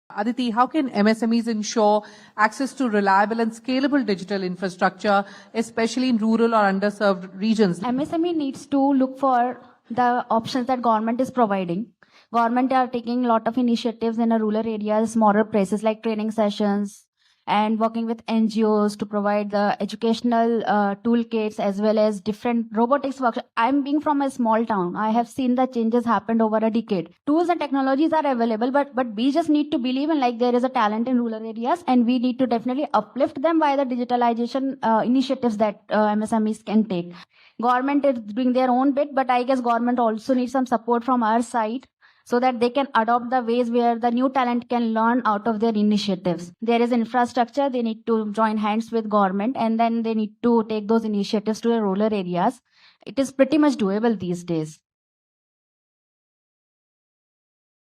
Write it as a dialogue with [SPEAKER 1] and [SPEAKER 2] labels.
[SPEAKER 1] Aditi, how can MSMEs ensure access to reliable and scalable digital infrastructure, especially in rural or underserved regions?
[SPEAKER 2] MSME needs to look for the options that government is providing. Government are taking a lot of initiatives in the rural areas, smaller places like training sessions and working with NGOs to provide the educational toolkits as well as different robotics workshops. I'm being from a small town. I have seen the changes happened over a decade. Tools and technologies are available, but we just need to believe in like there is a talent in rural areas and we need to definitely uplift them by the digitalization initiatives that MSMEs can take. Government is doing their own bit, but I guess government also needs some support from our side so that they can adopt the ways where the new talent can learn out of their initiatives. There is infrastructure, they need to join hands with government and then they need to take those initiatives to the rural areas. It is pretty much doable these days.